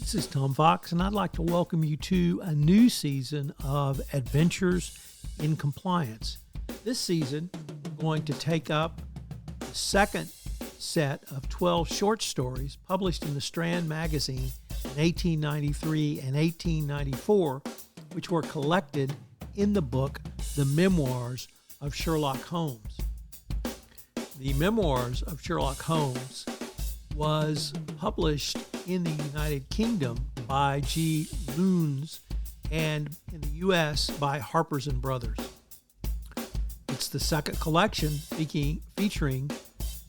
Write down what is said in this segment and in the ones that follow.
This is Tom Fox, and I'd like to welcome you to a new season of Adventures in Compliance. This season, we're going to take up the second set of 12 short stories published in the Strand Magazine in 1893 and 1894, which were collected in the book The Memoirs of Sherlock Holmes. The Memoirs of Sherlock Holmes was published in the United Kingdom by G. Loons and in the U.S. by Harper's and Brothers. It's the second collection featuring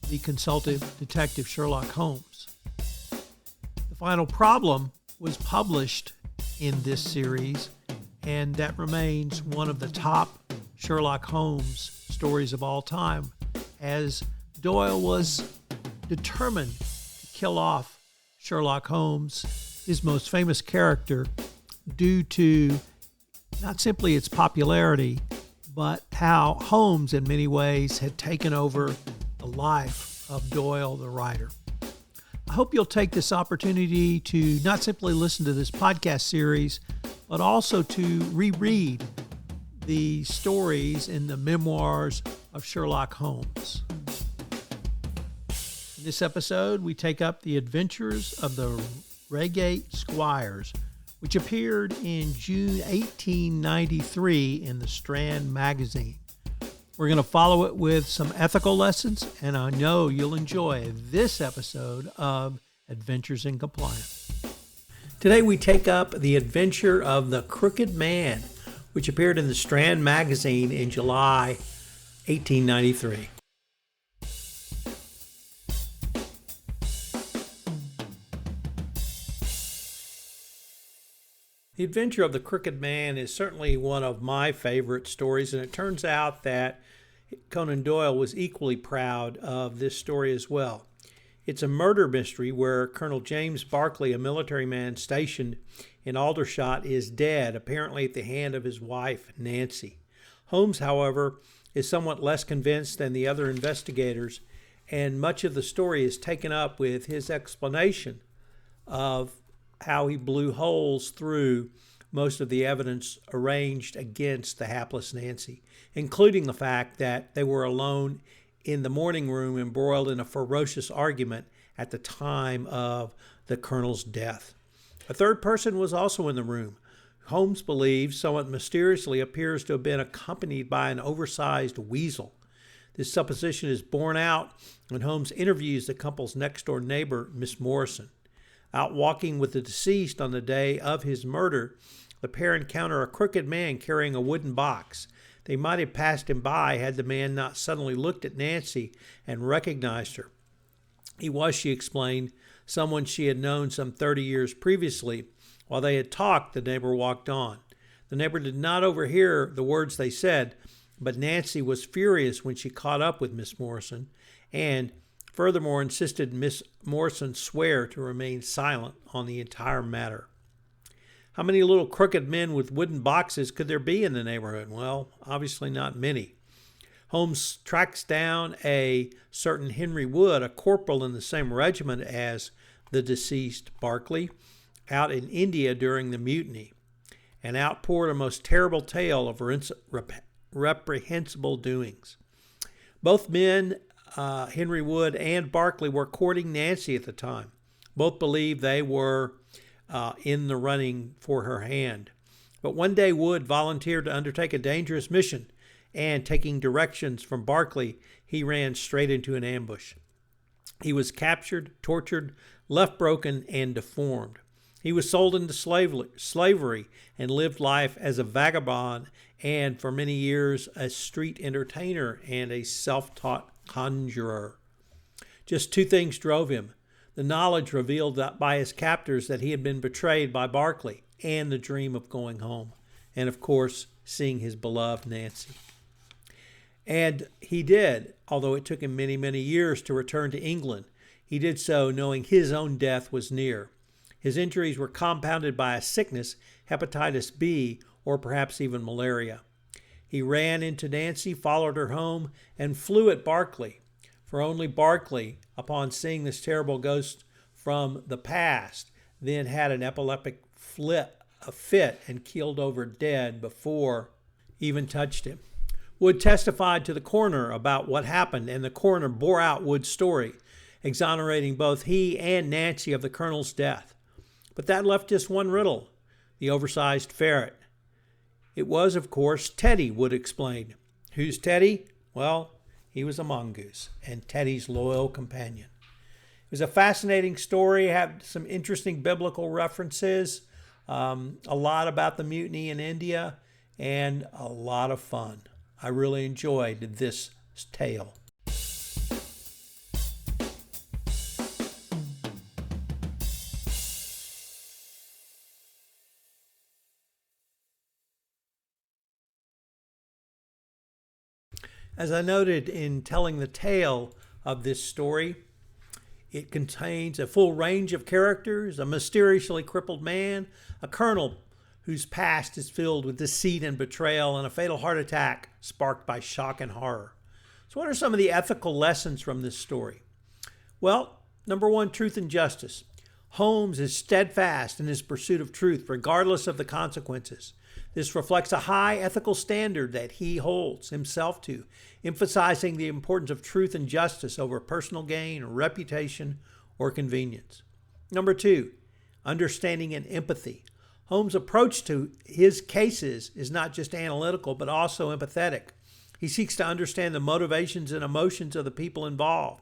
the consultative detective Sherlock Holmes. The Final Problem was published in this series, and that remains one of the top Sherlock Holmes stories of all time, as Doyle was determined to kill off Sherlock Holmes, his most famous character, due to not simply its popularity, but how Holmes in many ways had taken over the life of Doyle the writer. I hope you'll take this opportunity to not simply listen to this podcast series, but also to reread the stories in the Memoirs of Sherlock Holmes. In this episode, we take up the adventures of the Reigate Squires, which appeared in June 1893 in the Strand Magazine. We're going to follow it with some ethical lessons, and I know you'll enjoy this episode of Adventures in Compliance. Today we take up the adventure of the Crooked Man, which appeared in the Strand Magazine in July 1893. The Adventure of the Crooked Man is certainly one of my favorite stories, and it turns out that Conan Doyle was equally proud of this story as well. It's a murder mystery where Colonel James Barclay, a military man stationed in Aldershot, is dead, apparently at the hand of his wife, Nancy. Holmes, however, is somewhat less convinced than the other investigators, and much of the story is taken up with his explanation of how he blew holes through most of the evidence arranged against the hapless Nancy, including the fact that they were alone in the morning room embroiled in a ferocious argument at the time of the colonel's death. A third person was also in the room. Holmes believes somewhat mysteriously appears to have been accompanied by an oversized weasel. This supposition is borne out when Holmes interviews the couple's next-door neighbor, Miss Morrison. Out walking with the deceased on the day of his murder, the pair encounter a crooked man carrying a wooden box. They might have passed him by had the man not suddenly looked at Nancy and recognized her. He was, she explained, someone she had known some 30 years previously. While they had talked, the neighbor walked on. The neighbor did not overhear the words they said, but Nancy was furious when she caught up with Miss Morrison, and furthermore insisted Miss Morrison swear to remain silent on the entire matter. How many little crooked men with wooden boxes could there be in the neighborhood? Well, obviously not many. Holmes tracks down a certain Henry Wood, a corporal in the same regiment as the deceased Barclay, out in India during the mutiny, and outpoured a most terrible tale of reprehensible doings. Both men, Henry Wood and Barclay, were courting Nancy at the time. Both believed they were in the running for her hand. But one day Wood volunteered to undertake a dangerous mission, and taking directions from Barclay, he ran straight into an ambush. He was captured, tortured, left broken, and deformed. He was sold into slavery and lived life as a vagabond and for many years a street entertainer and a self-taught conjurer. Just two things drove him: the knowledge revealed by his captors that he had been betrayed by Barclay, and the dream of going home, and of course, seeing his beloved Nancy. And he did, although it took him many, many years to return to England. He did so knowing his own death was near. His injuries were compounded by a sickness, hepatitis B, or perhaps even malaria. He ran into Nancy, followed her home, and flew at Barclay. For only Barclay, upon seeing this terrible ghost from the past, then had an epileptic fit and keeled over dead before even touched him. Wood testified to the coroner about what happened, and the coroner bore out Wood's story, exonerating both he and Nancy of the colonel's death. But that left just one riddle: the oversized ferret. It was, of course, Teddy, Wood explained. Who's Teddy? Well, he was a mongoose and Teddy's loyal companion. It was a fascinating story. It had some interesting biblical references, a lot about the mutiny in India, and a lot of fun. I really enjoyed this tale. As I noted in telling the tale of this story, it contains a full range of characters: a mysteriously crippled man, a colonel whose past is filled with deceit and betrayal, and a fatal heart attack sparked by shock and horror. So what are some of the ethical lessons from this story? Well, number one, truth and justice. Holmes is steadfast in his pursuit of truth, regardless of the consequences. This reflects a high ethical standard that he holds himself to, emphasizing the importance of truth and justice over personal gain, reputation, or convenience. Number two, understanding and empathy. Holmes' approach to his cases is not just analytical, but also empathetic. He seeks to understand the motivations and emotions of the people involved.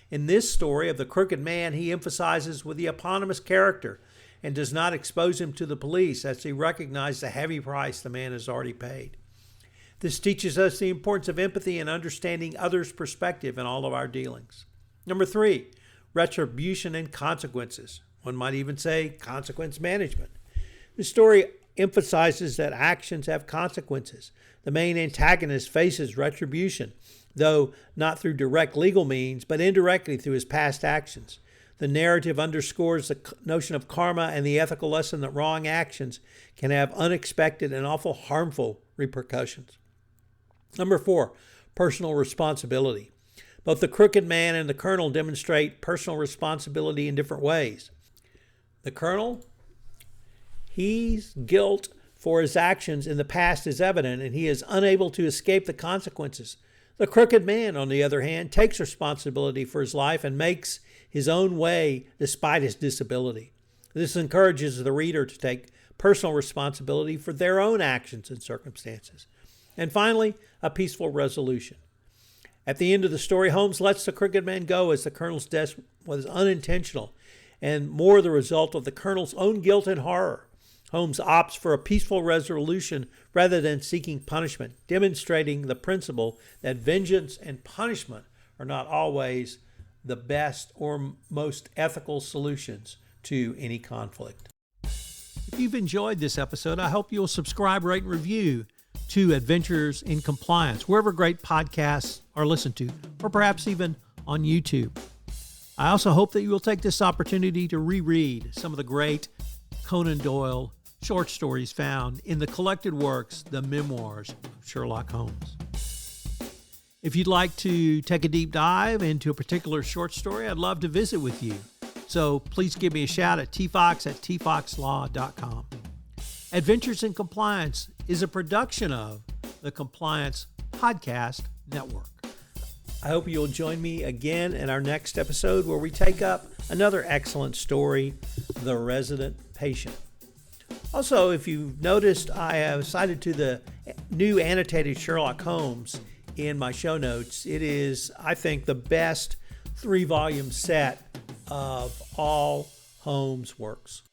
In this story of the crooked man, he emphasizes with the eponymous character and does not expose him to the police, as he recognizes the heavy price the man has already paid. This teaches us the importance of empathy and understanding others' perspective in all of our dealings. Number three, retribution and consequences. One might even say consequence management. The story emphasizes that actions have consequences. The main antagonist faces retribution, though not through direct legal means, but indirectly through his past actions. The narrative underscores the notion of karma and the ethical lesson that wrong actions can have unexpected and awful harmful repercussions. Number four, personal responsibility. Both the crooked man and the colonel demonstrate personal responsibility in different ways. The colonel, his guilt for his actions in the past is evident, and he is unable to escape the consequences. The crooked man, on the other hand, takes responsibility for his life and makes his own way despite his disability. This encourages the reader to take personal responsibility for their own actions and circumstances. And finally, a peaceful resolution. At the end of the story, Holmes lets the crooked man go, as the colonel's death was unintentional and more the result of the colonel's own guilt and horror. Holmes opts for a peaceful resolution rather than seeking punishment, demonstrating the principle that vengeance and punishment are not always the best or most ethical solutions to any conflict. If you've enjoyed this episode, I hope you'll subscribe, rate, and review to Adventures in Compliance, wherever great podcasts are listened to, or perhaps even on YouTube. I also hope that you will take this opportunity to reread some of the great Conan Doyle short stories found in the collected works, the Memoirs of Sherlock Holmes. If you'd like to take a deep dive into a particular short story, I'd love to visit with you. So please give me a shout at tfox@tfoxlaw.com. Adventures in Compliance is a production of the Compliance Podcast Network. I hope you'll join me again in our next episode, where we take up another excellent story, The Resident Patient. Also, if you've noticed, I have cited to the new annotated Sherlock Holmes in my show notes. It is, I think, the best 3-volume set of all Holmes works.